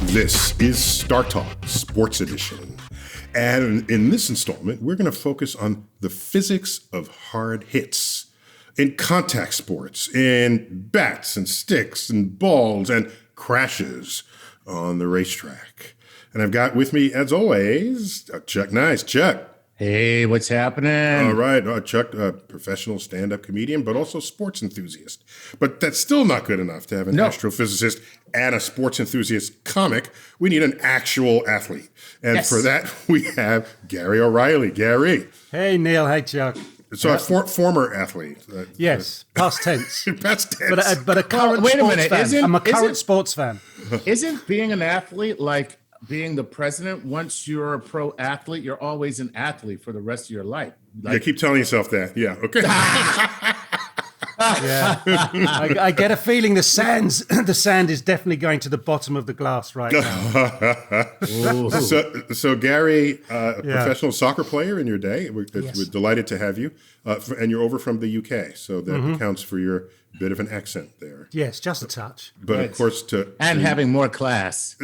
This is StarTalk Sports Edition. And in this installment, we're going to focus on the physics of hard hits in contact sports, in bats and sticks and balls and crashes on the racetrack. And I've got with me, as always, Chuck Nice. Chuck. Hey, what's happening? All right. Chuck, a professional stand-up comedian, but also sports enthusiast. But that's still not good enough to have an astrophysicist and a sports enthusiast comic. We need an actual athlete. And for that, we have Gary O'Reilly. Gary. Hey, Neil. Hey, Chuck. So a former athlete. Yes, past tense. Past tense. But a current sports fan. I'm a current sports fan. Isn't being an athlete like being the president? Once you're a pro athlete, you're always an athlete for the rest of your life. Yeah, keep telling yourself that. Yeah, okay. Yeah, I get a feeling the sand is definitely going to the bottom of the glass right now. So Gary, professional soccer player in your day. We're delighted to have you, and you're over from the UK, so that accounts for your bit of an accent there. Yes, just a touch. But of course, having more class.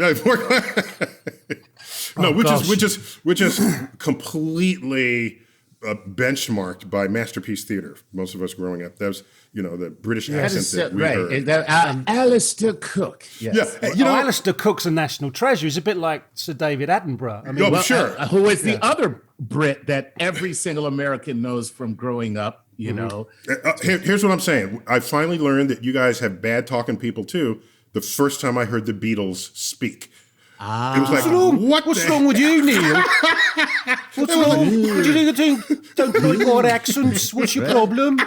Which is completely benchmarked by Masterpiece Theatre. Most of us growing up, that was the British accent that we heard. Alistair Cook. Yes. Yeah, Alistair Cook's a national treasure. He's a bit like Sir David Attenborough. I mean, sure. Who is the other Brit that every single American knows from growing up? You know. Here's what I'm saying. I finally learned that you guys have bad talking people too. The first time I heard the Beatles speak. It was like, what's wrong with you, Neil? What's wrong? What do you think? Don't like our accents. What's your problem?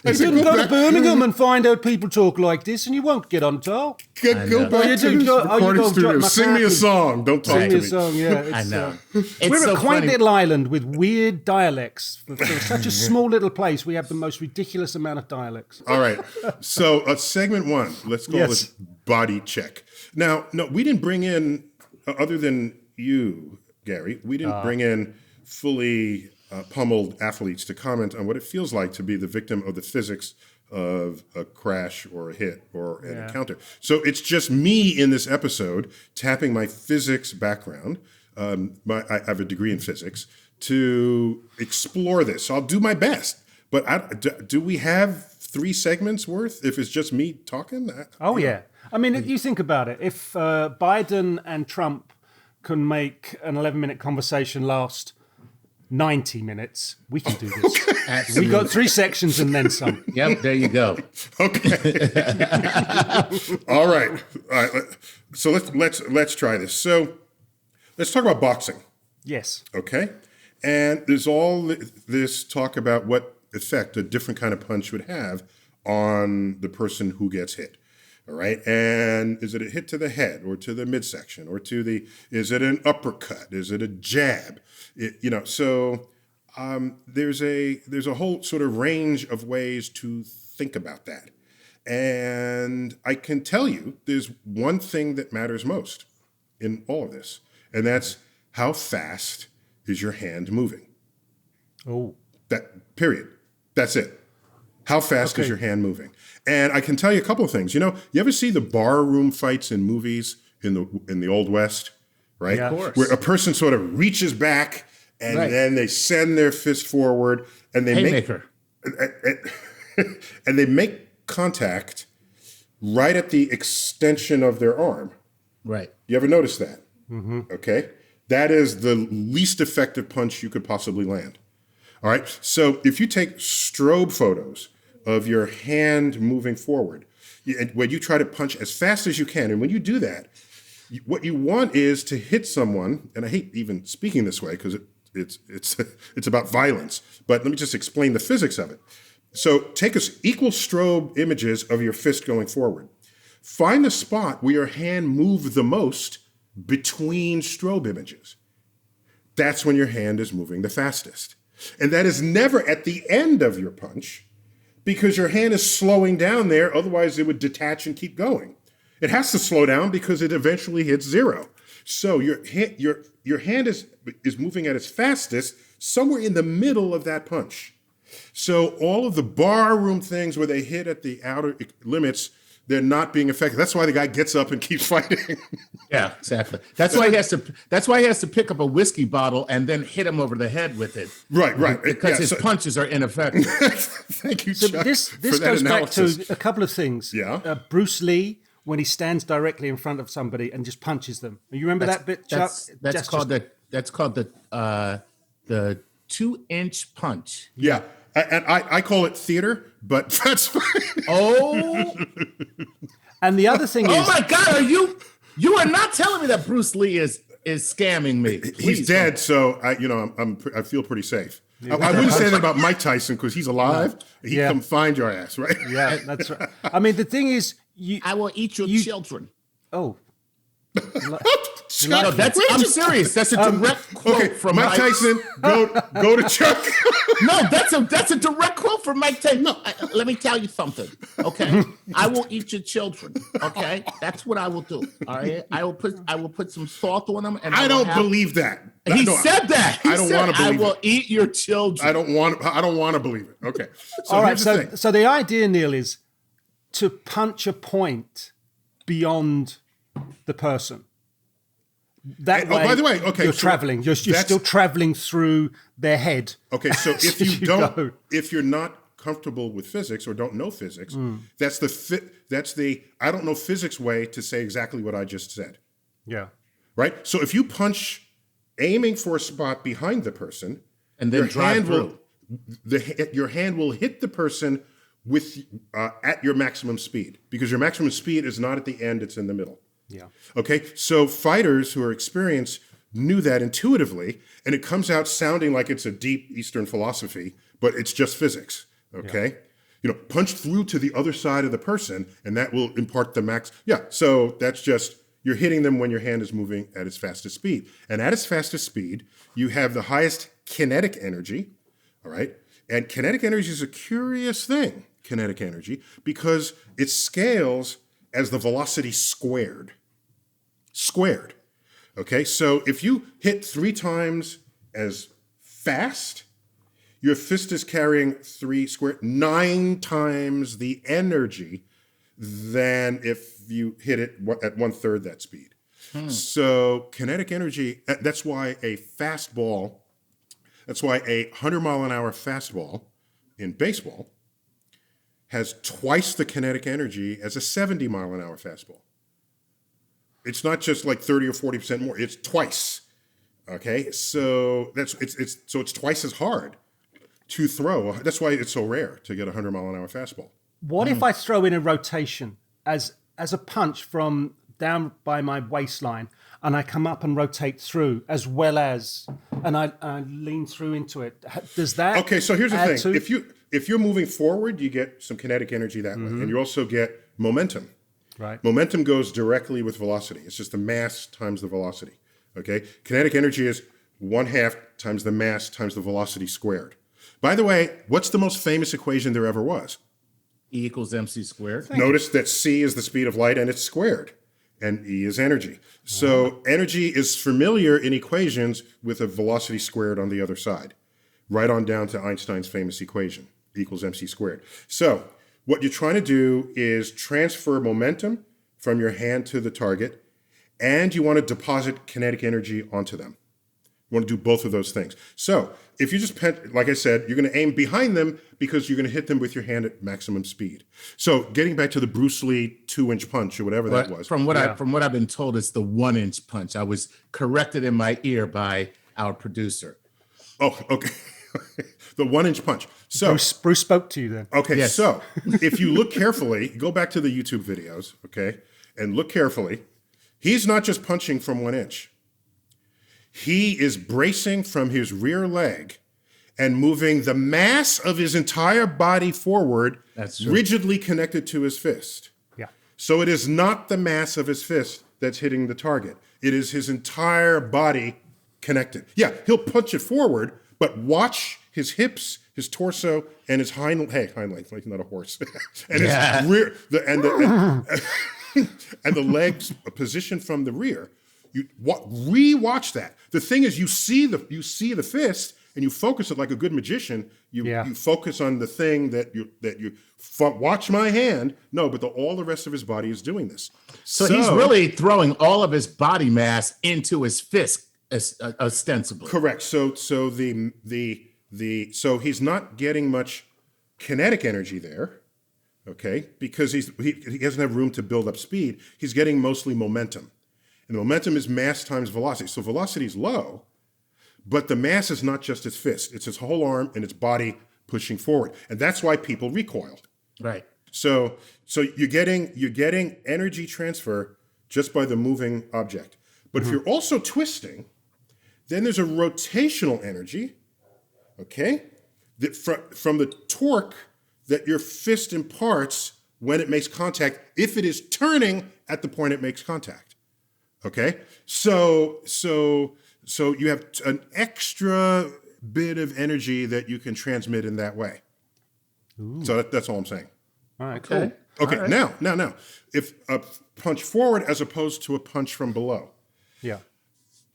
You didn't go to Birmingham and find out people talk like this, and you won't get on top. Go back to the recording studio. Sing me a song. Don't talk to me. Song, yeah. I know. We're a quaint little island with weird dialects. For such a small little place, we have the most ridiculous amount of dialects. All right. So segment one, let's call this body check. Now, no, we didn't bring in, other than you, Gary, we didn't bring in fully pummeled athletes to comment on what it feels like to be the victim of the physics of a crash or a hit or an encounter. So it's just me in this episode tapping my physics background. I have a degree in physics to explore this. So I'll do my best. But do we have 3 segments worth if it's just me talking? I mean, if you think about it, if Biden and Trump can make an 11-minute conversation last 90 minutes, we can do this. We got 3 sections and then some. Yep, there you go. Okay. All right. So let's try this. So let's talk about boxing. Yes. Okay. And there's all this talk about what effect a different kind of punch would have on the person who gets hit. All right. And is it a hit to the head or to the midsection or is it an uppercut? Is it a jab? So there's a whole sort of range of ways to think about that. And I can tell you there's one thing that matters most in all of this, and that's how fast is your hand moving? Oh. Period. That's it. How fast is your hand moving? And I can tell you a couple of things. You ever see the barroom fights in movies in the Old West, right? Yeah, of course. Where a person sort of reaches back and then they send their fist forward and they make contact right at the extension of their arm. Right. You ever notice that? Mm-hmm. Okay. That is the least effective punch you could possibly land. All right. So if you take strobe photos of your hand moving forward, when you try to punch as fast as you can, and when you do that, what you want is to hit someone. And I hate even speaking this way because it's about violence. But let me just explain the physics of it. So take equal strobe images of your fist going forward. Find the spot where your hand moved the most between strobe images. That's when your hand is moving the fastest. And that is never at the end of your punch because your hand is slowing down there. Otherwise, it would detach and keep going. It has to slow down because it eventually hits 0. So your hand is moving at its fastest somewhere in the middle of that punch. So all of the barroom things where they hit at the outer limits, they're not being effective. That's why the guy gets up and keeps fighting. Yeah, exactly. That's why he has to. That's why he has to pick up a whiskey bottle and then hit him over the head with it. Right. Because his punches are ineffective. Thank you, So Chuck, this for that goes back analysis. to a couple of things. Yeah. Bruce Lee, when he stands directly in front of somebody and just punches them. You remember that bit, Chuck? That's called the 2-inch punch. Yeah. And I call it theater, but that's fine. Oh, And the other thing oh is, my God! You are not telling me that Bruce Lee is scamming me? He's Please dead, so I feel pretty safe. I wouldn't say that about Mike Tyson because he's alive. He'd come find your ass, right? yeah, that's right. I mean, the thing is, I will eat your children. oh, No, I'm serious. That's a direct quote from Mike Tyson. Go to Chuck. No, that's a direct quote from Mike Tyson. No, let me tell you something. Okay, I will eat your children. Okay, that's what I will do. All right, I will put some salt on them. And I don't believe that. He said that. I don't want to believe I will it. eat your children. I don't want to believe it. Okay. So all right. here's the thing. So the idea, Neil, is to punch a point beyond the person. That way, by the way, okay, you're so traveling. You're still traveling through their head. Okay, so if go. if you're not comfortable with physics or don't know physics, that's the I don't know physics way to say exactly what I just said. Yeah. Right? So if you punch aiming for a spot behind the person, And then your drive hand through. your hand will hit the person with at your maximum speed because your maximum speed is not at the end, it's in the middle. Yeah. Okay, so fighters who are experienced knew that intuitively, and it comes out sounding like it's a deep Eastern philosophy, but it's just physics. Okay, punch through to the other side of the person, and that will impart the max. Yeah, so that's just you're hitting them when your hand is moving at its fastest speed, and at its fastest speed, you have the highest kinetic energy. All right, and kinetic energy is a curious thing. Kinetic energy because it scales as the velocity squared. Okay, so if you hit 3 times as fast, your fist is carrying 9 times the energy than if you hit it at 1/3 that speed. So kinetic energy, that's why a 100-mile-an-hour fastball in baseball has twice the kinetic energy as a 70-mile-an-hour fastball. It's not just like 30 or 40% more. It's twice. Okay, so it's twice as hard to throw. That's why it's so rare to get a 100-mile-an-hour fastball. What if I throw in a rotation as a punch from down by my waistline, and I come up and rotate through as well as, and I lean through into it? Does that? Okay, so here's the thing: if you're moving forward, you get some kinetic energy that way, and you also get momentum. Right. Momentum goes directly with velocity. It's just the mass times the velocity. Okay. Kinetic energy is 1/2 times the mass times the velocity squared. By the way, what's the most famous equation there ever was? E equals MC squared. Notice that c is the speed of light and it's squared, and E is energy. So energy is familiar in equations with a velocity squared on the other side, right on down to Einstein's famous equation, E equals MC squared. So what you're trying to do is transfer momentum from your hand to the target, and you want to deposit kinetic energy onto them. You want to do both of those things. So if you just, like I said, you're going to aim behind them because you're going to hit them with your hand at maximum speed. So getting back to the Bruce Lee 2-inch punch or whatever that was. From what I've been told, it's the 1-inch punch. I was corrected in my ear by our producer. Oh, okay. The 1-inch punch. So Bruce spoke to you then. Okay, Yes. So if you look carefully, go back to the YouTube videos, okay, and look carefully. He's not just punching from 1 inch. He is bracing from his rear leg and moving the mass of his entire body forward, That's true. rigidly connected to his fist. Yeah. So it is not the mass of his fist that's hitting the target. It is his entire body connected. Yeah, he'll punch it forward, but watch his hips, his torso, and his hind legs, like he's not a horse, and his rear, and the legs positioned from the rear. You re-watch that. The thing is, you see the fist, and you focus it like a good magician. You focus on the thing that you watch my hand. No, but all the rest of his body is doing this. So he's really throwing all of his body mass into his fist, ostensibly. Correct. So he's not getting much kinetic energy there, okay? Because he doesn't have room to build up speed. He's getting mostly momentum. And momentum is mass times velocity. So velocity is low, but the mass is not just his fist. It's his whole arm and its body pushing forward. And that's why people recoil. Right. So you're getting energy transfer just by the moving object. But if you're also twisting, then there's a rotational energy, okay, that from the torque that your fist imparts when it makes contact, if it is turning at the point it makes contact. Okay, so you have an extra bit of energy that you can transmit in that way. Ooh. So that's all I'm saying. All right, cool. Okay, right. Now, if a punch forward as opposed to a punch from below. Yeah.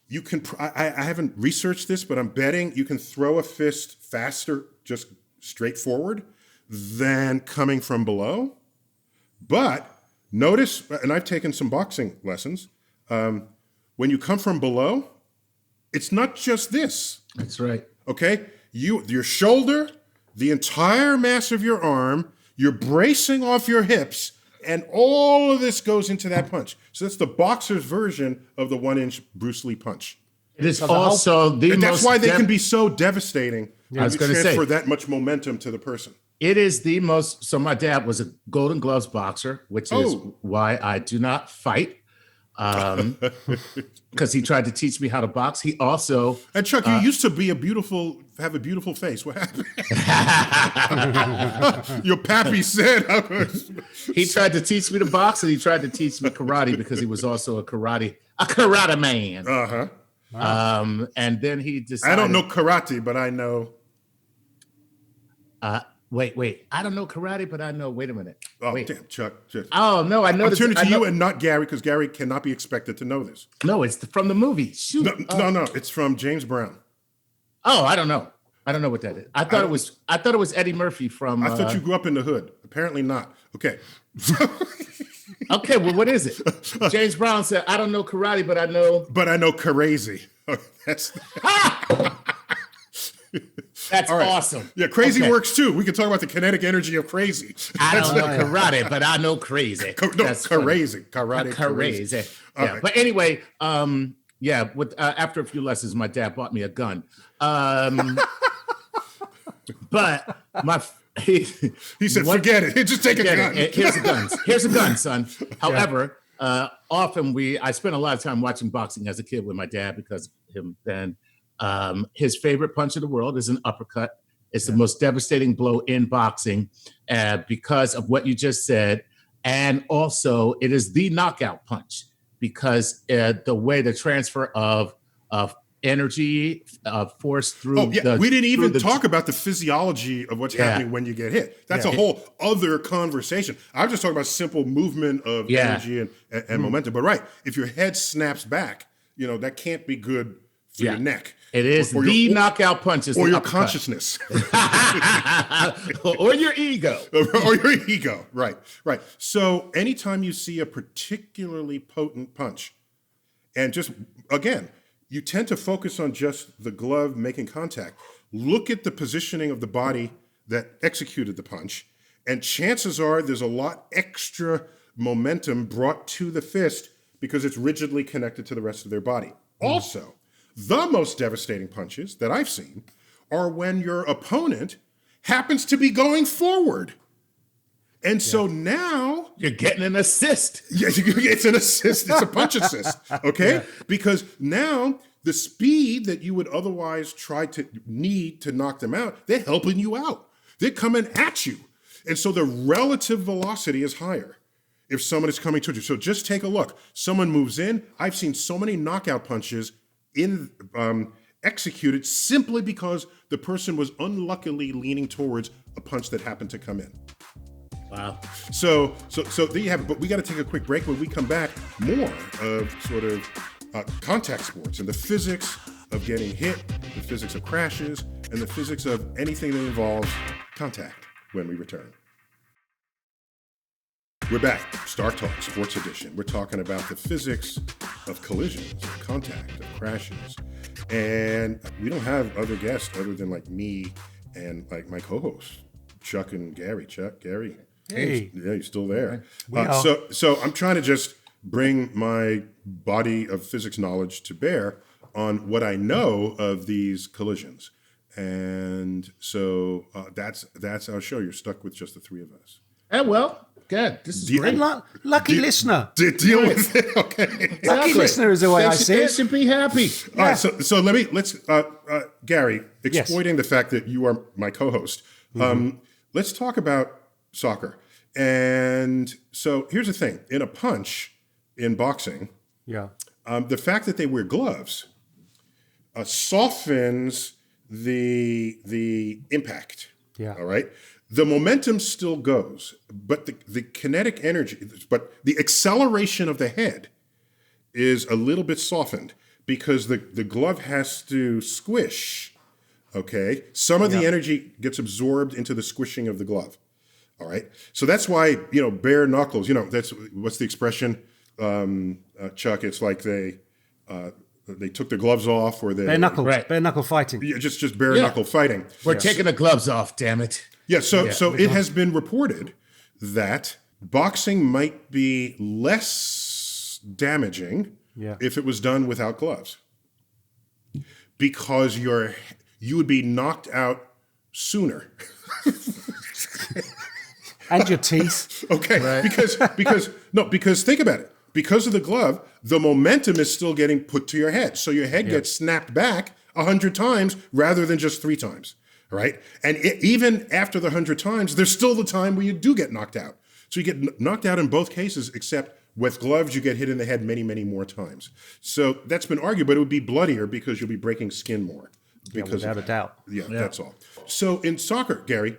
You can. I haven't researched this, but I'm betting you can throw a fist faster, just straight forward, than coming from below. But notice, and I've taken some boxing lessons. When you come from below, it's not just this. That's right. Okay? Your shoulder, the entire mass of your arm, you're bracing off your hips, and all of this goes into that punch. So that's the boxer's version of the 1-inch Bruce Lee punch. It is also the most... That's why they can be so devastating. I was going to say, transfer that much momentum to the person. it is the most... So my dad was a Golden Gloves boxer, which is why I do not fight. Because he tried to teach me how to box. He also... And Chuck, you used to have a beautiful face. What happened? Your pappy said... He tried to teach me to box, and he tried to teach me karate because he was also a karate man. Uh-huh. Wow. And then he decided... I don't know karate, but I know... Wait. I don't know karate, but I know... Wait a minute. Oh, wait. damn, Chuck. Oh, no, I know... I'm turning to you and not Gary, because Gary cannot be expected to know this. No, it's from the movie. Shoot. No. It's from James Brown. Oh, I don't know. I don't know what that is. I thought it was Eddie Murphy from... I thought you grew up in the hood. Apparently not. Okay. Okay, well, what is it? James Brown said, I don't know karate, but I know... But I know crazy. That's... That's right. Awesome. Yeah, crazy works too. We can talk about the kinetic energy of crazy. I don't know karate, but I know crazy. That's crazy. Karate. Crazy. Yeah. Right. But anyway, with after a few lessons, my dad bought me a gun. But he said, forget it. Just take a gun. Here's a gun, son. However, often I spent a lot of time watching boxing as a kid with my dad because of him then. His favorite punch in the world is an uppercut. It's the most devastating blow in boxing because of what you just said. And also, it is the knockout punch because the way the transfer of energy, force through... we didn't even talk about the physiology of what's happening when you get hit. That's a whole other conversation. I'm just talking about simple movement of energy and momentum. But if your head snaps back, that can't be good for your neck. It is the knockout punch. Or your consciousness. Or your ego. Or your ego. Right. So anytime you see a particularly potent punch, and just, again, you tend to focus on just the glove making contact. Look at the positioning of the body that executed the punch, and chances are there's a lot extra momentum brought to the fist because it's rigidly connected to the rest of their body. Also, the most devastating punches that I've seen are when your opponent happens to be going forward. And so now... You're getting an assist. Yeah, it's an assist. It's a punch assist, okay? Yeah. Because now the speed that you would otherwise need to knock them out, they're helping you out. They're coming at you. And so the relative velocity is higher if someone is coming towards you. So just take a look. Someone moves in. I've seen so many knockout punches executed simply because the person was unluckily leaning towards a punch that happened to come in. Wow. So there you have it. But we got to take a quick break. When we come back, more of sort of contact sports and the physics of getting hit, the physics of crashes, and the physics of anything that involves contact when we return. We're back, StarTalk Sports Edition. We're talking about the physics of collisions, of contact, of crashes. And we don't have other guests other than like me and like my co-hosts, Chuck and Gary. Chuck, Gary. Hey. Yeah, you're still there. We are. So I'm trying to just bring my body of physics knowledge to bear on what I know of these collisions. And so that's our show. You're stuck with just the three of us. Well, good. This is great. Lucky listener. Deal with it. Okay. Lucky listener is the way I see They it. should be happy. All right. So let's Gary, exploiting the fact that you are my co-host. Let's talk about soccer. And so here's the thing: in a punch in boxing, the fact that they wear gloves softens the impact. Yeah. All right. The momentum still goes, but the kinetic energy, but the acceleration of the head is a little bit softened because the glove has to squish. Okay. Some of the energy gets absorbed into the squishing of the glove. All right. So that's why, bare knuckles, that's what's the expression, Chuck? It's like they took the gloves off, or they Bare knuckle fighting. Yeah, just bare knuckle fighting. We're taking the gloves off, damn it. Yeah. So it has been reported that boxing might be less damaging if it was done without gloves, because you would be knocked out sooner. And your teeth. Okay, right. because think about it. Because of the glove, the momentum is still getting put to your head. So your head gets snapped back 100 times rather than just 3 times, right? And even after the 100 times, there's still the time where you do get knocked out. So you get knocked out in both cases, except with gloves, you get hit in the head many, many more times. So that's been argued, but it would be bloodier because you'll be breaking skin more. Without a doubt. Yeah, that's all. So in soccer, Gary,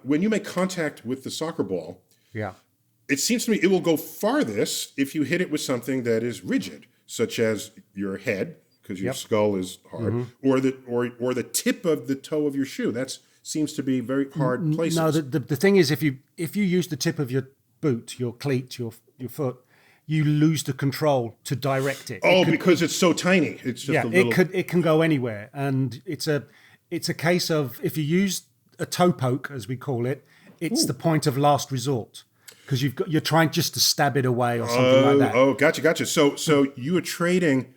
when you make contact with the soccer ball, it seems to me it will go farthest if you hit it with something that is rigid, such as your head, because your skull is hard, or the tip of the toe of your shoe. That seems to be very hard places. No, the thing is, if you use the tip of your boot, your cleat, your foot, you lose the control to direct it. Because it's so tiny. It's just a little... it can go anywhere, and it's a case of, if you use a toe poke, as we call it, it's the point of last resort, because you're trying just to stab it away or something like that. Oh, gotcha. So you are trading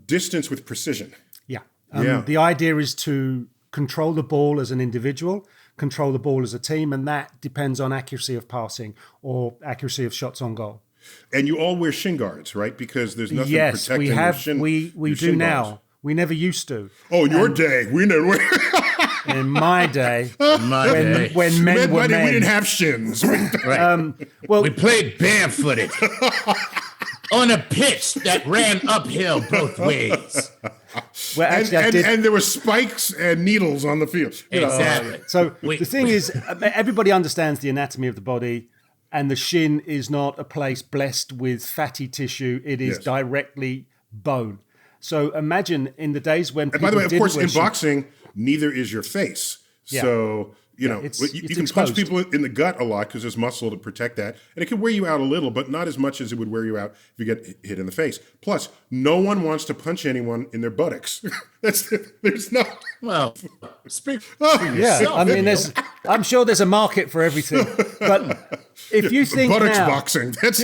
distance with precision. Yeah. The idea is to control the ball as an individual, control the ball as a team, and that depends on accuracy of passing or accuracy of shots on goal. And you all wear shin guards, right? Because there's nothing yes, protecting we have. your shin. We do now. Bars. We never used to. Oh, in your day, we never. In my day, when men were men, we didn't have shins. Right. We played barefooted on a pitch that ran uphill both ways. Well, actually, and there were spikes and needles on the field. Exactly. So the thing is, everybody understands the anatomy of the body. And the shin is not a place blessed with fatty tissue. It is directly bone. So imagine in the days when people by the way, of course, in shin, boxing, neither is your face. Yeah. So, you it's can exposed. punch people in the gut a lot because there's muscle to protect that. And it can wear you out a little, but not as much as it would wear you out if you get hit in the face. Plus, no one wants to punch anyone in their buttocks. There's no... Well, speak I mean, I'm sure there's a market for everything. But if you think buttocks now, boxing, that's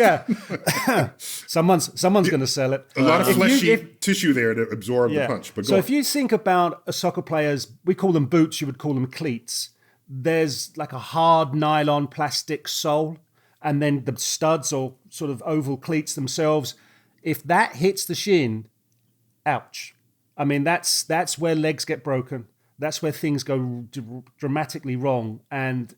someone's going to sell it. a lot of fleshy tissue there to absorb the punch. But so if you think about a soccer player's, we call them boots, you would call them cleats. There's like a hard nylon plastic sole, and then the studs or sort of oval cleats themselves. If that hits the shin, ouch. I mean, that's where legs get broken. That's where things go dramatically wrong. And,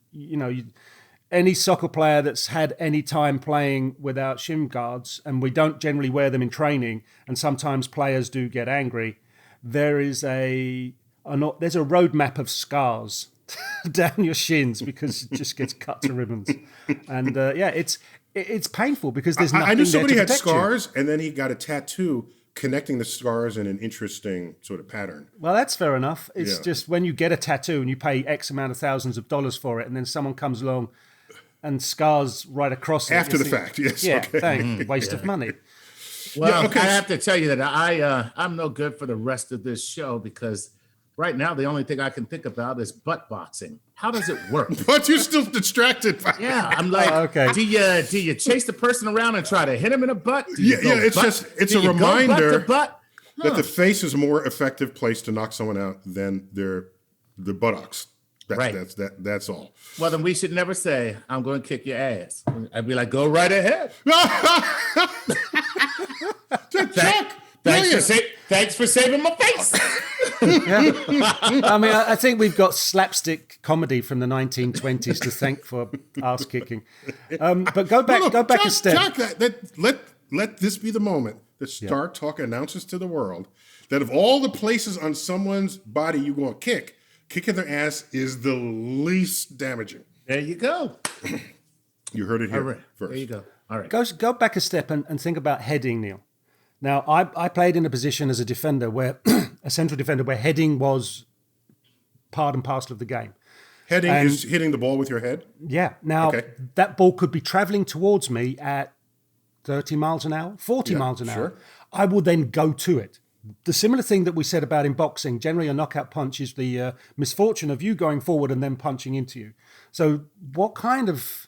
any soccer player that's had any time playing without shin guards, and we don't generally wear them in training, and sometimes players do get angry, there's a roadmap of scars down your shins because it just gets cut to ribbons. And it's painful because there's nothing I knew there somebody to had protect scars, and then he got a tattoo connecting the scars in an interesting sort of pattern. Well, that's fair enough. It's Yeah. just when you get a tattoo and you pay X amount of thousands of dollars for it, and then someone comes along and scars right across it. After you the think, fact, yes. Yeah, Okay. thanks. Waste of money. Well, Yeah, okay. I have to tell you that I'm no good for the rest of this show because right now the only thing I can think about is butt boxing. How does it work? But you're still distracted by Yeah, I'm like, okay. do you chase the person around and try to hit him in the butt? Do you Yeah, go yeah, it's butt- just- it's do a you go reminder butt to butt? that the face is a more effective place to knock someone out than the buttocks. Right. That's all. Well, then we should never say, I'm going to kick your ass. I'd be like, go right ahead. Chuck, Thanks for saving my face. I mean, I think we've got slapstick comedy from the 1920s to thank for ass kicking. But go back Chuck, a step. Chuck, let this be the moment that StarTalk announces to the world that of all the places on someone's body you want to kick, kicking their ass is the least damaging. There you go. You heard it here All right. first. There you go. All right. Go back a step and think about heading, Neil. Now, I played in a position as a defender where a central defender where heading was part and parcel of the game. Heading is hitting the ball with your head. Yeah. Now, Okay. that ball could be traveling towards me at 30 miles an hour, 40 miles an hour. sure. I will then go to it. The similar thing that we said about in boxing, generally a knockout punch is the misfortune of you going forward and then punching into you. So what kind of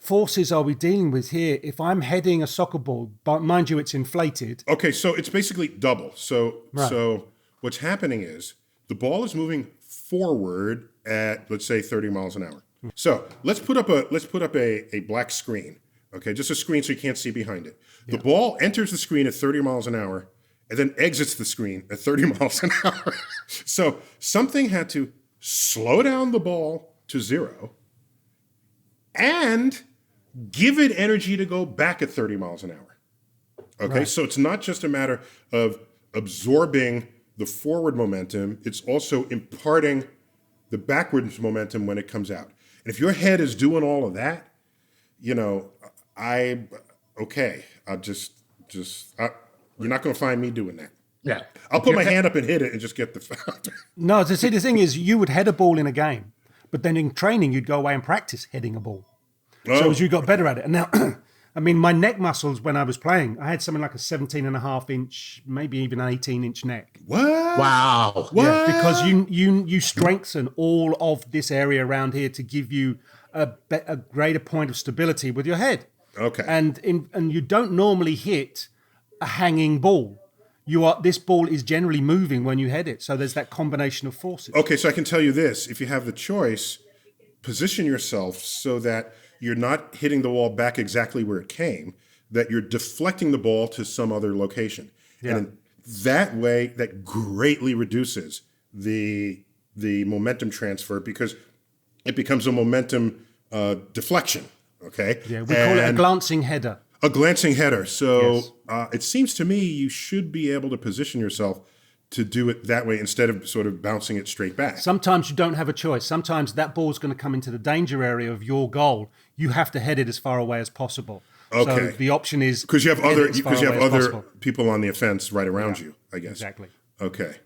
forces are we dealing with here? If I'm heading a soccer ball, but mind you, it's inflated. Okay, so it's basically double. So Right. so what's happening is the ball is moving forward at, let's say, 30 miles an hour. So let's put up a black screen. Okay, just a screen so you can't see behind it. The ball enters the screen at 30 miles an hour and then exits the screen at 30 miles an hour. So something had to slow down the ball to zero and give it energy to go back at 30 miles an hour. Okay, so it's not just a matter of absorbing the forward momentum, it's also imparting the backwards momentum when it comes out. And if your head is doing all of that, you know, you're not going to find me doing that. Yeah. I'll put my hand up and hit it and just get the foul. No, to see, the thing is, you would head a ball in a game, but then in training, you'd go away and practice heading a ball. So as you got better at it. And now, I mean, my neck muscles when I was playing, I had something like a 17 and a half inch, maybe even an 18-inch neck. What? Wow. What? Yeah, because you strengthen all of this area around here to give you a greater point of stability with your head. Okay. And you don't normally hit a hanging ball. This ball is generally moving when you head it. So there's that combination of forces. Okay, so I can tell you this. If you have the choice, position yourself so that you're not hitting the wall back exactly where it came, that you're deflecting the ball to some other location. Yeah. And that way, that greatly reduces the momentum transfer because it becomes a momentum deflection, okay? Yeah, we call it a glancing header. A glancing header. So Yes. It seems to me you should be able to position yourself to do it that way instead of sort of bouncing it straight back. Sometimes you don't have a choice. Sometimes that ball's going to come into the danger area of your goal. You have to head it as far away as possible. Okay. So the option is Because you have head other it as far because you have away as other possible. people on the offense right around you, I guess. Exactly. Okay.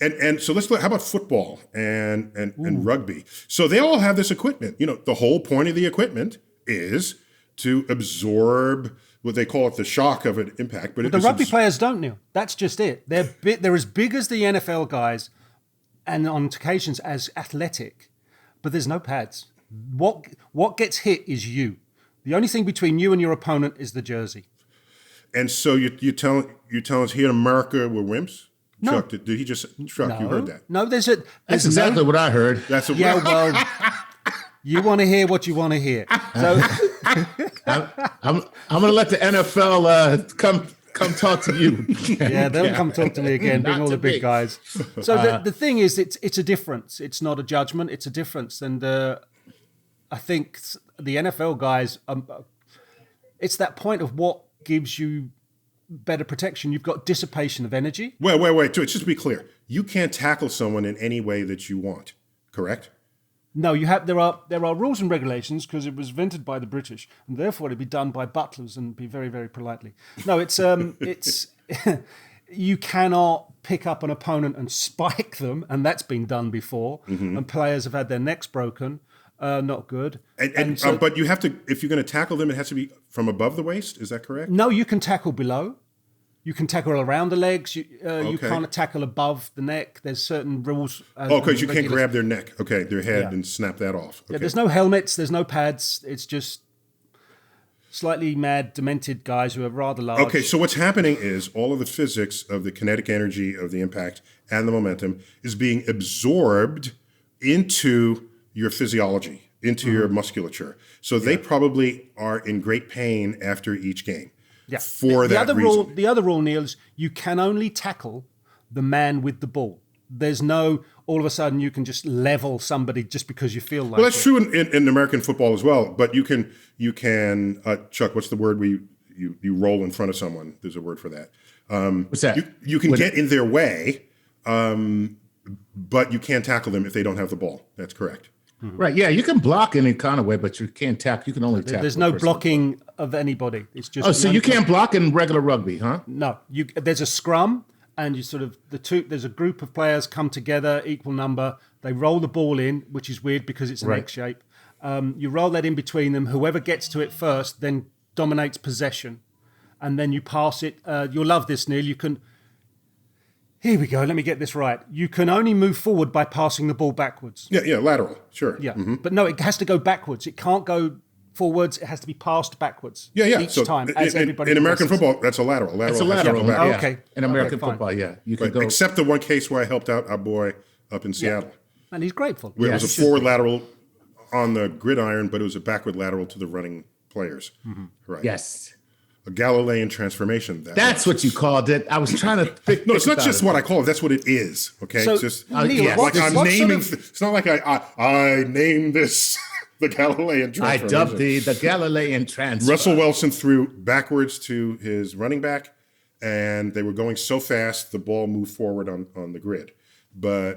And so let's look, how about football and rugby? So they all have this equipment. You know, the whole point of the equipment is to absorb what they call it the shock of an impact. But The rugby players don't, Neil. That's just it. They're as big as the NFL guys and on occasions as athletic, but there's no pads. What gets hit is you. The only thing between you and your opponent is the jersey. And so you tell us here in America we're wimps? No. Chuck, did he just Chuck, you heard that? No, That's exactly what I heard. That's a Yeah, well, you want to hear what you want to hear. So I'm going to let the NFL come talk to you. yeah, they'll come talk to me again. Bring Not all the to big me. guys. So the thing is, it's a difference. It's not a judgment. It's a difference. And I think the NFL guys, it's that point of what gives you better protection. You've got dissipation of energy. Wait. Just to be clear, you can't tackle someone in any way that you want, correct? No, you have. There are rules and regulations because it was invented by the British, and therefore it'd be done by butlers and be very, very politely. No, it's you cannot pick up an opponent and spike them, and that's been done before. And players have had their necks broken. Not good. But you have to, if you're going to tackle them, it has to be from above the waist. Is that correct? No, you can tackle below. You can tackle around the legs. You can't tackle above the neck. There's certain rules. Because you can't grab their neck, their head, and snap that off. Okay. Yeah, there's no helmets. There's no pads. It's just slightly mad, demented guys who are rather large. Okay, so what's happening is all of the physics of the kinetic energy of the impact and the momentum is being absorbed into your physiology, into your musculature. So they probably are in great pain after each game. Yeah. For that reason. The other rule, Neil, is you can only tackle the man with the ball. There's no, all of a sudden you can just level somebody just because you feel like Well, that's true in American football as well. But you can Chuck, what's the word you roll in front of someone? There's a word for that. What's that? You can get in their way, but you can't tackle them if they don't have the ball. That's correct. Right. Yeah, you can block any kind of way, but you can't tackle. You can only tackle. There's no blocking of anybody. It's just. Oh, so you can't block in regular rugby, huh? No. There's a scrum, and you sort of there's a group of players come together, equal number. They roll the ball in, which is weird because it's an egg shape. You roll that in between them. Whoever gets to it first then dominates possession, and then you pass it. You'll love this, Neil. You can. Here we go. Let me get this right. You can only move forward by passing the ball backwards. Yeah, lateral, sure. Yeah, but no, it has to go backwards. It can't go forwards. It has to be passed backwards. Yeah. Each so time, in American football, that's a lateral. It's a lateral. Back. Okay. In American football, you can go. Except the one case where I helped out our boy up in Seattle. And he's grateful. Where it was a forward lateral on the gridiron, but it was a backward lateral to the running players. Right. Yes. A Galilean transformation. That's what you called it. I was trying to think. No, it's not just what I call it. That's what it is. Okay, So, it's just Neil, like I'm naming. It's not like I named this the Galilean transformation. I dubbed the Galilean transfer. Russell Wilson threw backwards to his running back, and they were going so fast the ball moved forward on the grid, but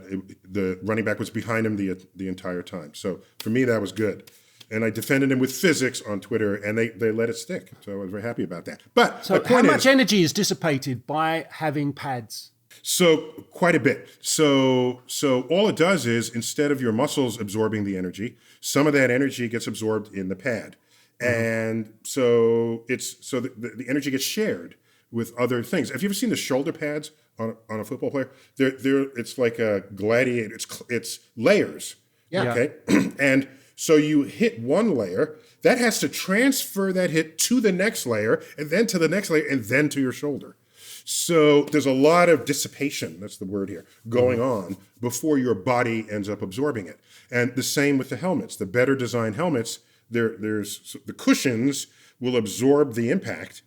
the running back was behind him the entire time. So for me, that was good. And I defended him with physics on Twitter, and they let it stick. So I was very happy about that. But So how much energy is dissipated by having pads? So quite a bit. So all it does is instead of your muscles absorbing the energy, some of that energy gets absorbed in the pad, and so the energy gets shared with other things. Have you ever seen the shoulder pads on a football player? They're it's like a gladiator. It's layers. Yeah. Okay, and so you hit one layer, that has to transfer that hit to the next layer, and then to the next layer, and then to your shoulder. So there's a lot of dissipation, that's the word here, going on before your body ends up absorbing it. And the same with the helmets. The better designed helmets, there's the cushions will absorb the impact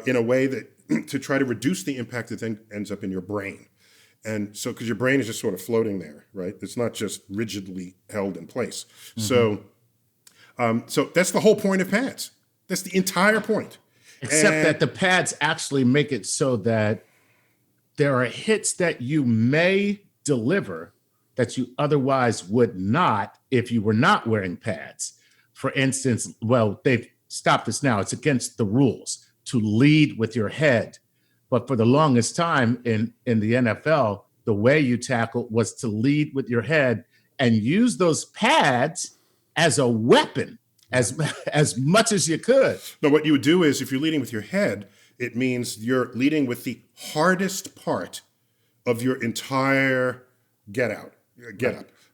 in a way that to try to reduce the impact that then ends up in your brain. And so, because your brain is just sort of floating there, right? It's not just rigidly held in place. So that's the whole point of pads. That's the entire point. Except that the pads actually make it so that there are hits that you may deliver that you otherwise would not if you were not wearing pads. For instance, well, they've stopped this now. It's against the rules to lead with your head. But for the longest time in the NFL, the way you tackle was to lead with your head and use those pads as a weapon as much as you could. No, what you would do is if you're leading with your head, it means you're leading with the hardest part of your entire get up.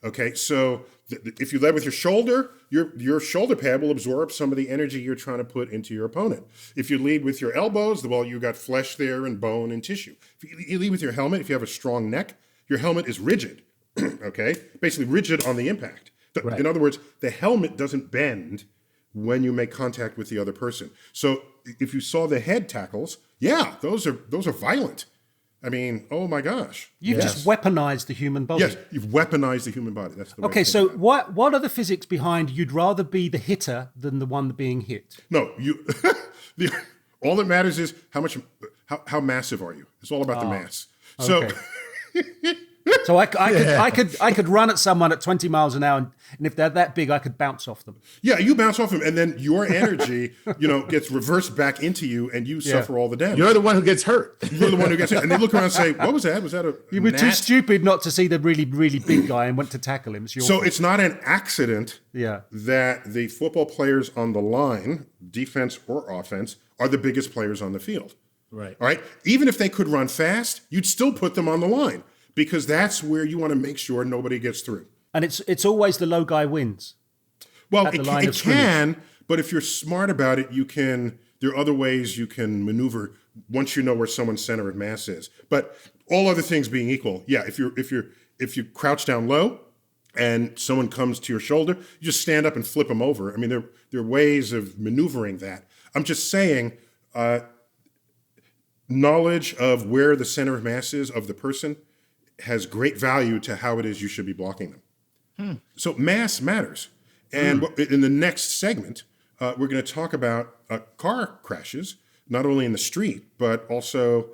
Okay, so if you led with your shoulder, your shoulder pad will absorb some of the energy you're trying to put into your opponent. If you lead with your elbows, well, you got flesh there and bone and tissue. If you lead with your helmet, if you have a strong neck, your helmet is rigid, okay? Basically rigid on the impact. Right. In other words, the helmet doesn't bend when you make contact with the other person. So if you saw the head tackles, yeah, those are violent. I mean, oh my gosh. You've just weaponized the human body. Yes, you've weaponized the human body. That's the way. Okay, so what are the physics behind you'd rather be the hitter than the one being hit? No, all that matters is how massive are you? It's all about the mass. So Okay. So I could run at someone at 20 miles an hour, and if they're that big, I could bounce off them. Yeah, you bounce off them, and then your energy, gets reversed back into you, and you suffer all the damage. You're the one who gets hurt. You're the one who gets hit. And they look around and say, what was that? Was that a You were too gnat? stupid not to see the really, really big guy and went to tackle him. It's your So fault. it's not an accident that the football players on the line, defense or offense, are the biggest players on the field. Right. All right? Even if they could run fast, you'd still put them on the line because that's where you want to make sure nobody gets through. And it's always the low guy wins. Well, At the it line of can, but if you're smart about it, there are other ways you can maneuver once you know where someone's center of mass is. But all other things being equal, if you crouch down low and someone comes to your shoulder, you just stand up and flip them over. I mean, there are ways of maneuvering that. I'm just saying, knowledge of where the center of mass is of the person has great value to how it is you should be blocking them. So mass matters. And in the next segment, we're going to talk about car crashes, not only in the street, but also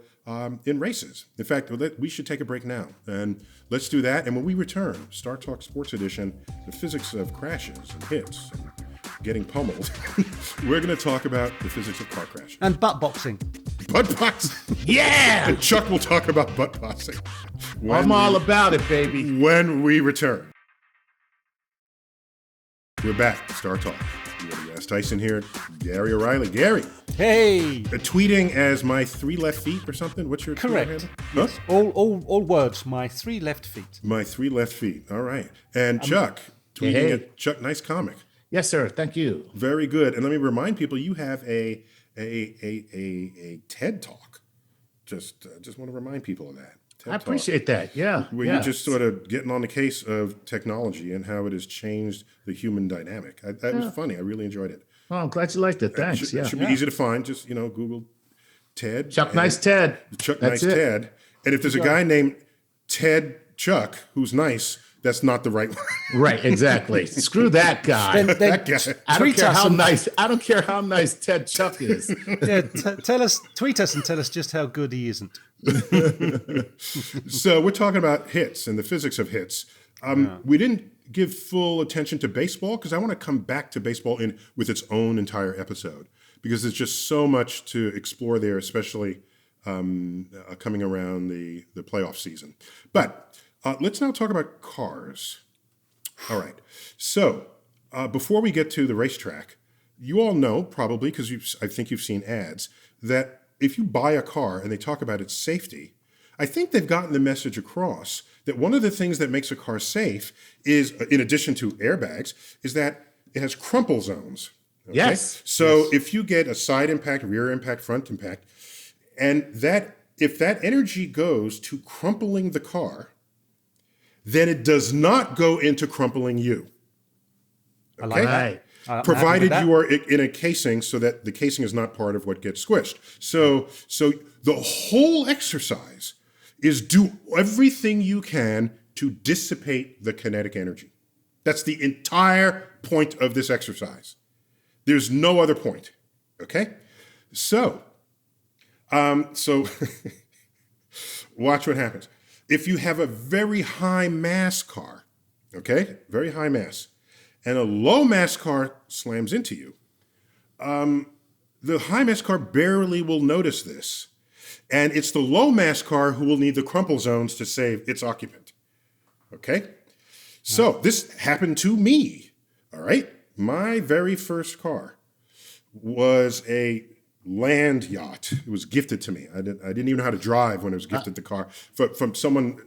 in races. In fact, we should take a break now. And let's do that. And when we return, StarTalk Sports Edition, the physics of crashes and hits and getting pummeled, we're going to talk about the physics of car crashes. And butt boxing. Butt boxing. Yeah! And Chuck will talk about butt boxing. I'm all about it, baby. When we return. We're back. StarTalk. Yes, Tyson here. Gary O'Reilly. Gary. Hey. Tweeting as my 3 left feet or something. What's your Twitter Correct. handle? Yes. All words. My 3 left feet. My 3 left feet. All right. And Chuck tweeting at Chuck Nice Comic. Yes, sir. Thank you. Very good. And let me remind people, you have a TED Talk. Just want to remind people of that. TED I appreciate that. Yeah. Where you're just sort of getting on the case of technology and how it has changed the human dynamic. That was funny. I really enjoyed it. Oh, I'm glad you liked it. Thanks. It should be easy to find. Just, Google TED. Chuck Nice Ted. Chuck That's Nice it. Ted. And if there's a guy named Ted Chuck who's nice, that's not the right one. Right, exactly. Screw that guy. Then That guy. I don't tweet care us how and- nice. I don't care how nice Ted Chuck is. Yeah, tweet us and tell us just how good he isn't. So we're talking about hits and the physics of hits. We didn't give full attention to baseball because I want to come back to baseball with its own entire episode because there's just so much to explore there, especially coming around the playoff season. But let's now talk about cars. All right. So before we get to the racetrack, you all know probably because I think you've seen ads that if you buy a car and they talk about its safety, I think they've gotten the message across that one of the things that makes a car safe is, in addition to airbags, is that it has crumple zones. Okay? Yes. So if you get a side impact, rear impact, front impact, and if that energy goes to crumpling the car, then it does not go into crumpling you. I like that. Right. I'm happy Provided with that. you are in a casing so that the casing is not part of what gets squished. So the whole exercise is do everything you can to dissipate the kinetic energy. That's the entire point of this exercise. There's no other point. Okay? So watch what happens. If you have a very high mass car, okay, very high mass, and a low mass car slams into you, the high mass car barely will notice this. And it's the low mass car who will need the crumple zones to save its occupant. Okay? So this happened to me. All right? My very first car was a land yacht. It was gifted to me. I didn't even know how to drive when it was gifted the car from someone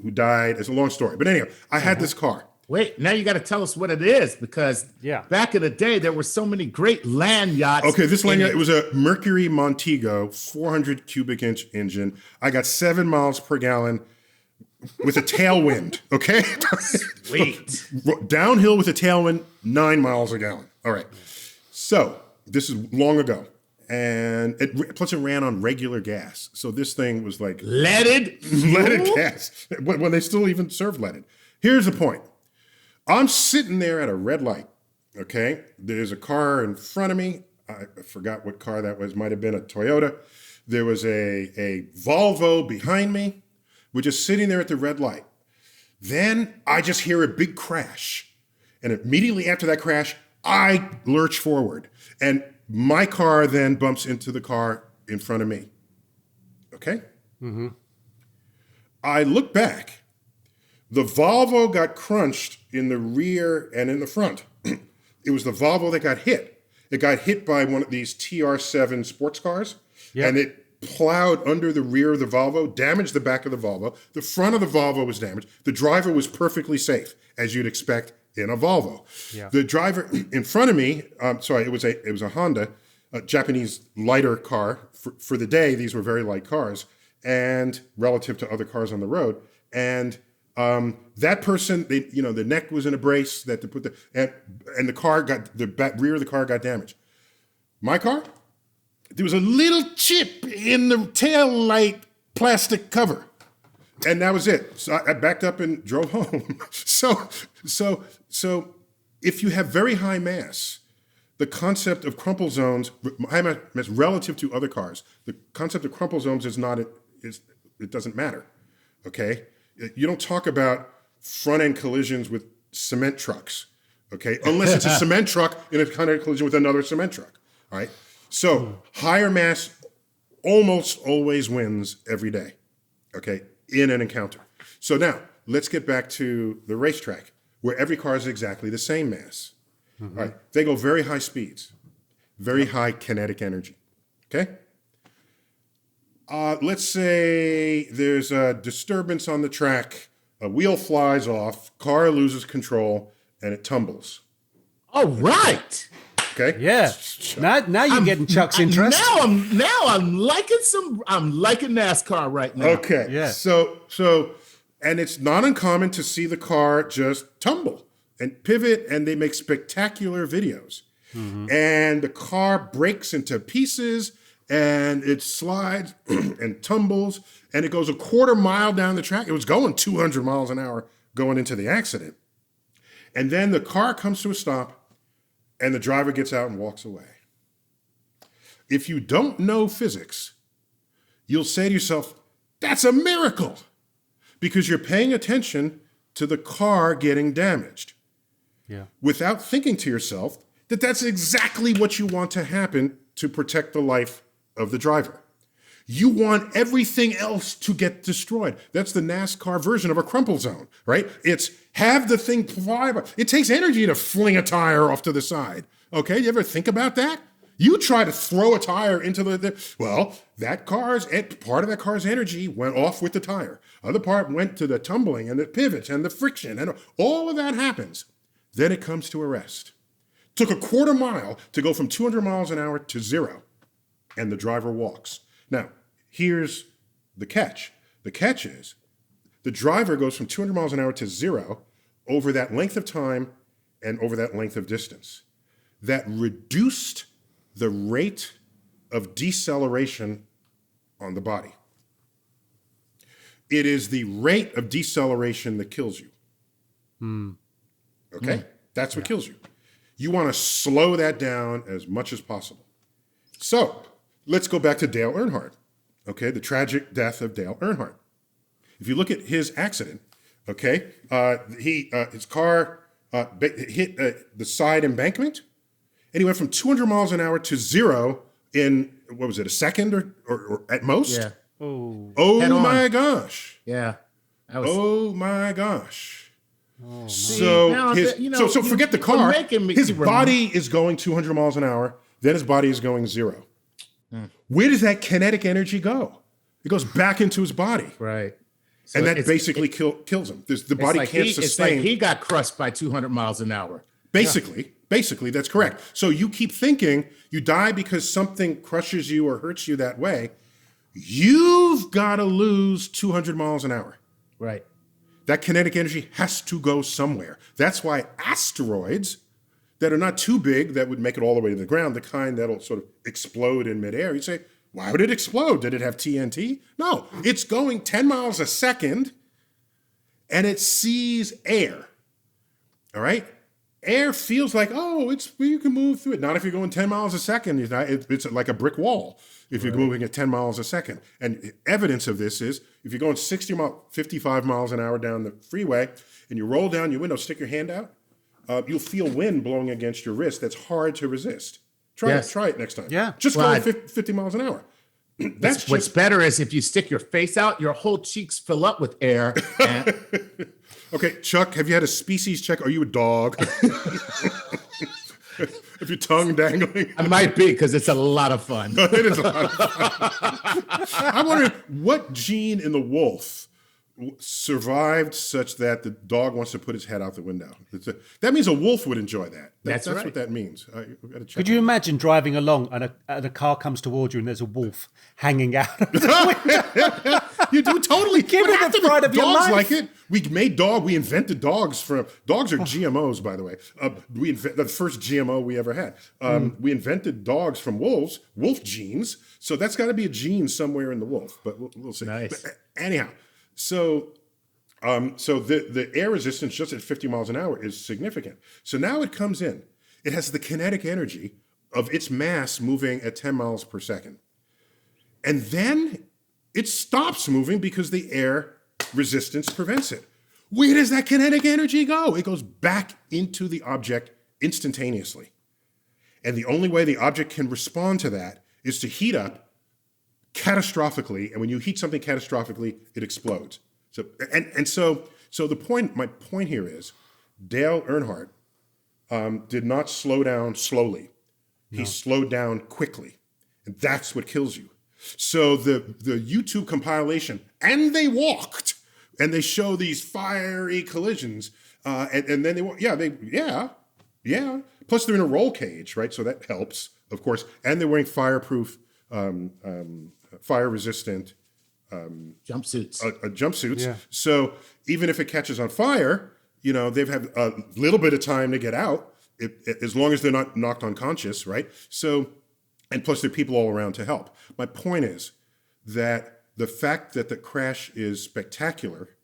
who died. It's a long story. But anyway, I had this car. Wait, now you got to tell us what it is because back in the day there were so many great land yachts. Okay, this land yacht, it was a Mercury Montego, 400 cubic inch engine. I got 7 miles per gallon with a tailwind. Okay, Sweet. Downhill with a tailwind, 9 miles a gallon. All right. So this is long ago. And plus it ran on regular gas. So this thing was like Leaded gas. When they still even served leaded. Here's the point. I'm sitting there at a red light. Okay. There's a car in front of me. I forgot what car that was. Might have been a Toyota. There was a Volvo behind me. We're just sitting there at the red light. Then I just hear a big crash. And immediately after that crash, I lurch forward. And my car then bumps into the car in front of me. Okay? Mm-hmm. I look back. The Volvo got crunched in the rear and in the front. It was the Volvo that got hit. It got hit by one of these TR7 sports cars. Yep. And it plowed under the rear of the Volvo, damaged the back of the Volvo. The front of the Volvo was damaged. The driver was perfectly safe, as you'd expect in a Volvo. Yeah. The driver in front of me, it was a Honda, a Japanese lighter car. For the day, these were very light cars, and relative to other cars on the road. And that person, the neck was in a brace that to put and the car got the rear of the car got damaged. My car, there was a little chip in the tail light plastic cover, and that was it. So I backed up and drove home. So if you have very high mass, the concept of crumple zones, high mass relative to other cars, the concept of crumple zones it doesn't matter. Okay, you don't talk about front end collisions with cement trucks. Okay, unless it's a cement truck in a kind of collision with another cement truck. All right. So higher mass almost always wins every day, okay, in an encounter. So now let's get back to the racetrack where every car is exactly the same mass. Mm-hmm. All right, they go very high speeds, very high kinetic energy, okay? Let's say there's a disturbance on the track, a wheel flies off, car loses control, and it tumbles. All right. Okay. Yeah. Now you're getting Chuck's interest. Now I'm liking NASCAR right now. Okay. Yeah. So and it's not uncommon to see the car just tumble and pivot, and they make spectacular videos. Mm-hmm. And the car breaks into pieces and it slides and tumbles and it goes a quarter mile down the track. It was going 200 miles an hour going into the accident. And then the car comes to a stop. And the driver gets out and walks away. If you don't know physics, you'll say to yourself, that's a miracle, because you're paying attention to the car getting damaged. Yeah. Without thinking to yourself that that's exactly what you want to happen to protect the life of the driver. You want everything else to get destroyed. That's the NASCAR version of a crumple zone, right? It's have the thing fly by. It takes energy to fling a tire off to the side. Okay, you ever think about that? You try to throw a tire into that part of that car's energy went off with the tire. Other part went to the tumbling and the pivots and the friction, and all of that happens. Then it comes to a rest. Took a quarter mile to go from 200 miles an hour to 0, and the driver walks. Now, here's the catch. The catch is the driver goes from 200 miles an hour to 0 over that length of time and over that length of distance. That reduced the rate of deceleration on the body. It is the rate of deceleration that kills you. Okay? That's what kills you. You want to slow that down as much as possible. So, let's go back to Dale Earnhardt, okay, the tragic death of Dale Earnhardt. If you look at his accident, okay, his car hit the side embankment, and he went from 200 miles an hour to 0 in, a second or at most? Yeah. Oh my gosh. Yeah. Oh my gosh. Oh, so forget the car. His body is going 200 miles an hour, then his body is going 0. Where does that kinetic energy go? It goes back into his body. Right. So and that basically kills him. The body can't sustain. It's like he got crushed by 200 miles an hour. Basically, that's correct. So you keep thinking you die because something crushes you or hurts you that way. You've got to lose 200 miles an hour. Right. That kinetic energy has to go somewhere. That's why asteroids that are not too big, that would make it all the way to the ground, the kind that'll sort of explode in midair. You'd say, why would it explode? Did it have TNT? No, it's going 10 miles a second and it sees air. All right? air feels like, you can move through it. Not if you're going 10 miles a second. It's like a brick wall if you're moving at 10 miles a second. And evidence of this is if you're going 55 miles an hour down the freeway and you roll down your window, stick your hand out, you'll feel wind blowing against your wrist. That's hard to resist. Try it next time. Yeah. Just go 50 miles an hour. What's better is if you stick your face out, your whole cheeks fill up with air. Okay, Chuck, have you had a species check? Are you a dog? Have your tongue dangling? I might be, because it's a lot of fun. It is a lot of fun. I'm wondering what gene in the wolf survived such that the dog wants to put his head out the window. That means a wolf would enjoy that. That's right. what that means. We've got to check. Could you imagine driving along and a car comes towards you and there's a wolf hanging out of the window? You do totally. Give it the pride of your dogs life. like it. We invented dogs from dogs are GMOs, by the way. The first GMO we ever had. We invented dogs from wolves, wolf genes. So that's got to be a gene somewhere in the wolf. But we'll see. Nice. But anyhow, so the air resistance just at 50 miles an hour is significant. So now it comes in. It has the kinetic energy of its mass moving at 10 miles per second. And then it stops moving because the air resistance prevents it. Where does that kinetic energy go? It goes back into the object instantaneously. And the only way the object can respond to that is to heat up catastrophically. And when you heat something catastrophically, it explodes. So my point here is Dale Earnhardt did not slow down slowly. He slowed down quickly. And that's what kills you. So the YouTube compilation, and they walked, and they show these fiery collisions, and then yeah. Plus they're in a roll cage, right? So that helps, of course. And they're wearing fireproof, fire-resistant jumpsuits. Jumpsuits. Yeah. So even if it catches on fire, they've had a little bit of time to get out, as long as they're not knocked unconscious, right? So. And plus, there are people all around to help. My point is that the fact that the crash is spectacular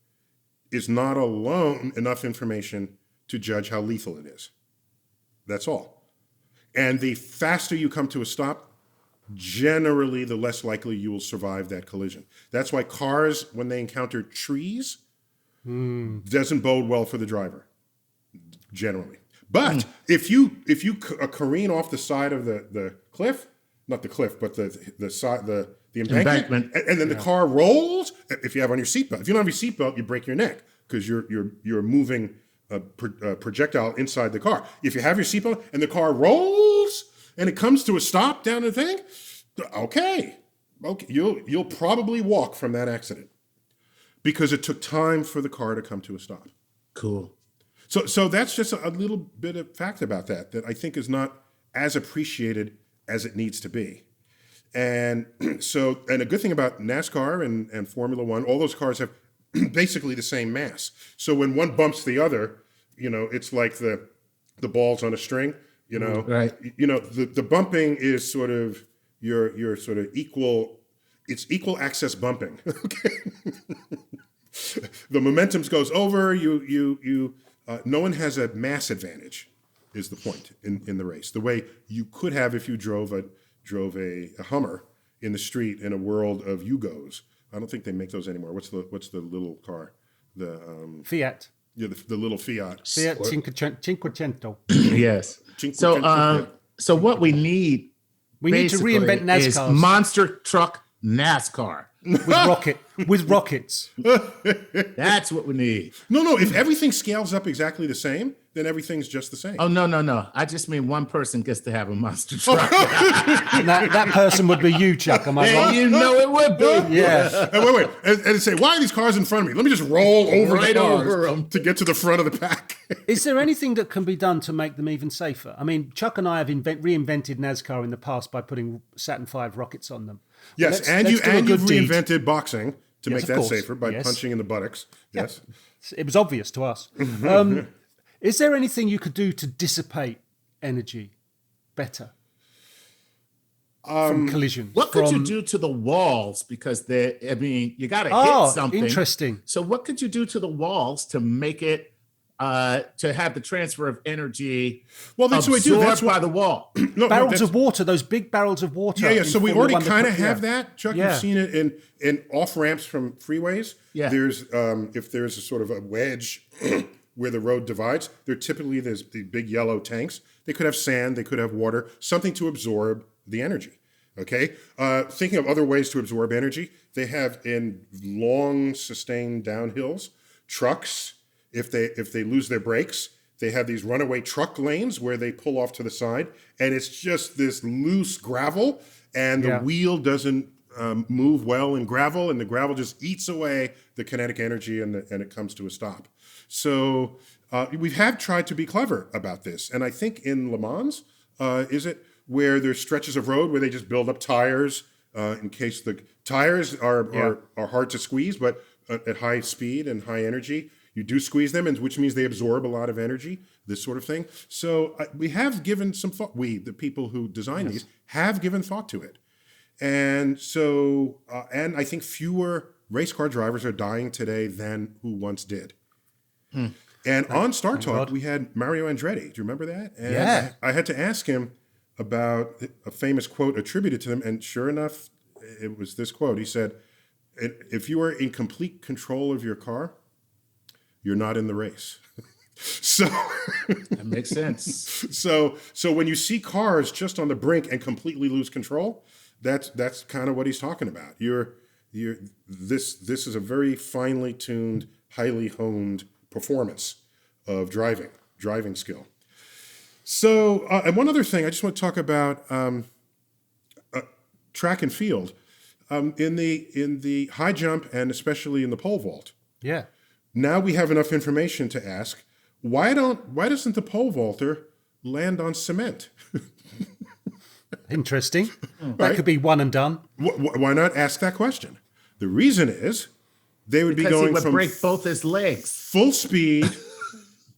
is not alone enough information to judge how lethal it is. That's all. And the faster you come to a stop, generally, the less likely you will survive that collision. That's why cars, when they encounter trees, doesn't bode well for the driver, generally. But if you careen off the side of the cliff, not the cliff, but the side, the embankment. And then the car rolls. If you have on your seatbelt, if you don't have your seatbelt, you break your neck because you're moving a projectile inside the car. If you have your seatbelt and the car rolls and it comes to a stop down the thing, okay, you'll probably walk from that accident because it took time for the car to come to a stop. Cool. So that's just a little bit of fact about that I think is not as appreciated as it needs to be. And a good thing about NASCAR and Formula One, all those cars have basically the same mass. So when one bumps the other, it's like the balls on a string, Right. The bumping is sort of your sort of equal, it's equal access bumping. Okay. The momentum goes over, no one has a mass advantage, is the point in the race. The way you could have if you drove a Hummer in the street in a world of Yugos. I don't think they make those anymore. What's the little car? The Fiat. Yeah, the little Fiat. Fiat Cinquecento. Yes. So what we need need to reinvent NASCAR is monster truck NASCAR. with rockets. That's what we need. No. If everything scales up exactly the same, then everything's just the same. Oh, no. I just mean one person gets to have a monster truck. that person would be you, Chuck. Am I wrong? You know it would be. Yeah. And wait. And say, why are these cars in front of me? Let me just roll over Right the cars over 'em. to get to the front of the pack. Is there anything that can be done to make them even safer? I mean, Chuck and I have reinvented NASCAR in the past by putting Saturn V rockets on them. Yes, Let's you've do a good deed. reinvented boxing to make of that course. safer by Yes. punching in the buttocks. Yes. It was obvious to us. Is there anything you could do to dissipate energy better from collisions? What could you do to the walls? Because you got to hit something. Interesting. So what could you do to the walls to make it to have the transfer of energy Well, that's what we do. absorbed That's by the wall. Barrels of water, those big barrels of water. Yeah. So we already kind of have yeah. that, Chuck. Yeah. You've seen it in off ramps from freeways. Yeah. There's if there's a sort of a wedge where the road divides, there's the big yellow tanks. They could have sand, they could have water, something to absorb the energy. Okay. Thinking of other ways to absorb energy, they have in long sustained downhills trucks. If they lose their brakes, they have these runaway truck lanes where they pull off to the side, and it's just this loose gravel, and the wheel doesn't move well in gravel, and the gravel just eats away the kinetic energy, and it comes to a stop. So we have tried to be clever about this, and I think in Le Mans, is it where there's stretches of road where they just build up tires in case the tires are hard to squeeze, but at high speed and high energy, you do squeeze them, and which means they absorb a lot of energy, this sort of thing. So we have given some thought, the people who design these, have given thought to it. And so, and I think fewer race car drivers are dying today than who once did. And on StarTalk, we had Mario Andretti. Do you remember that? And I had to ask him about a famous quote attributed to him, and sure enough, it was this quote. He said, "If you are in complete control of your car, you're not in the race." So that makes sense. So when you see cars just on the brink and completely lose control, that's kind of what he's talking about. This is a very finely tuned, highly honed performance of driving skill. So and one other thing, I just want to talk about track and field in the high jump and especially in the pole vault. Yeah. Now we have enough information to ask, why doesn't the pole vaulter land on cement? Interesting. That could be one and done. Why not ask that question? The reason is they would be going from break both his legs, full speed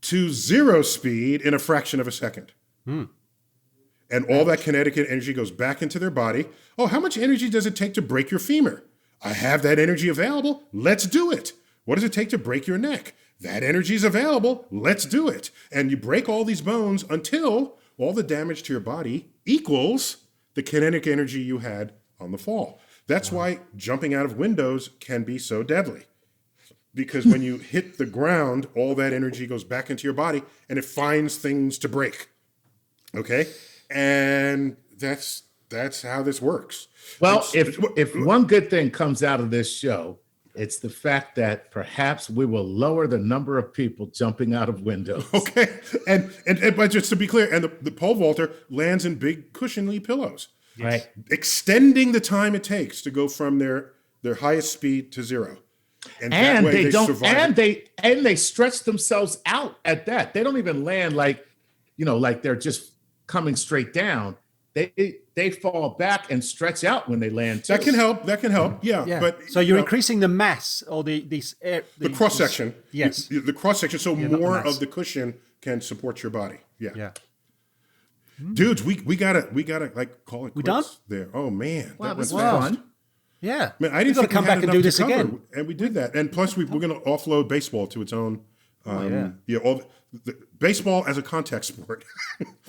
to zero speed in a fraction of a second. And all that kinetic energy goes back into their body. Oh, how much energy does it take to break your femur? I have that energy available. Let's do it. What does it take to break your neck? That energy is available. Let's do it. And you break all these bones until all the damage to your body equals the kinetic energy you had on the fall. That's why jumping out of windows can be so deadly. Because when you hit the ground, all that energy goes back into your body and it finds things to break. Okay? And that's how this works. Well, if one good thing comes out of this show, it's the fact that perhaps we will lower the number of people jumping out of windows. Okay, and but just to be clear, and the pole vaulter lands in big cushionly pillows, Right. extending the time it takes to go from their highest speed to zero. And that way they don't, survive. and they stretch themselves out at that. They don't even land like they're just coming straight down. They fall back and stretch out when they land too. That can help. Yeah. But so you're increasing the mass or the cross section. Yes. The cross section, so not the more mass. of the cushion can support your body. Yeah. Yeah. Dudes, we gotta like call it quits done? there. Oh man, Wow, that this was was fast. fun. Yeah. Man, I didn't We've think got to come we had back and enough do to this cover, again. and we did that. And plus, we're going to offload baseball to its own. All the baseball as a contact sport.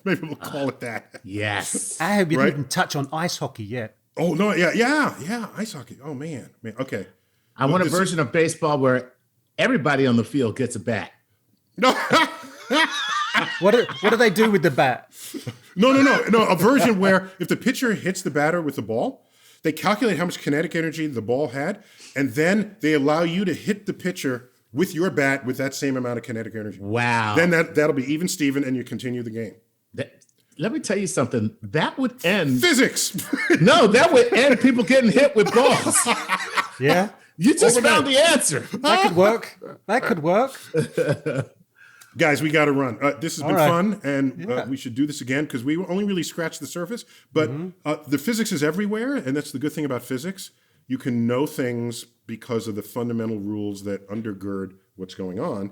Maybe we'll call it that. Yes. I hope you Right? didn't even touch on ice hockey yet. Oh no, yeah, ice hockey. Oh man, okay. I want a version of baseball where everybody on the field gets a bat. No, What do they do with the bat? no. A version where if the pitcher hits the batter with the ball, they calculate how much kinetic energy the ball had, and then they allow you to hit the pitcher with your bat with that same amount of kinetic energy. Wow. Then that'll be even Steven, and you continue the game. Let me tell you something. That would end. Physics. No, that would end people getting hit with balls. Yeah. You just Overnight. found the answer. That could work. That could work. Guys, we got to run. This has been right. fun, and we should do this again because we only really scratched the surface. But the physics is everywhere, and that's the good thing about physics. You can know things because of the fundamental rules that undergird what's going on,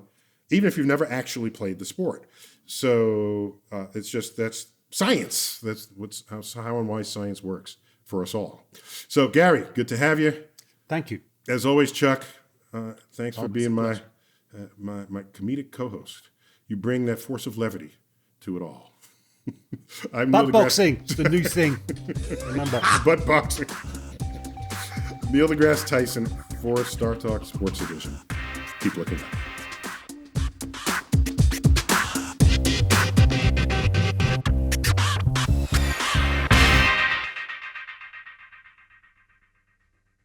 even if you've never actually played the sport. So that's science. That's how and why science works for us all. So, Gary, good to have you. Thank you. As always, Chuck, thanks for being my my comedic co-host. You bring that force of levity to it all. I'm Neil Butt boxing, it's the new thing. Remember. Butt boxing. Neil deGrasse Tyson for StarTalk Sports Edition. Keep looking up.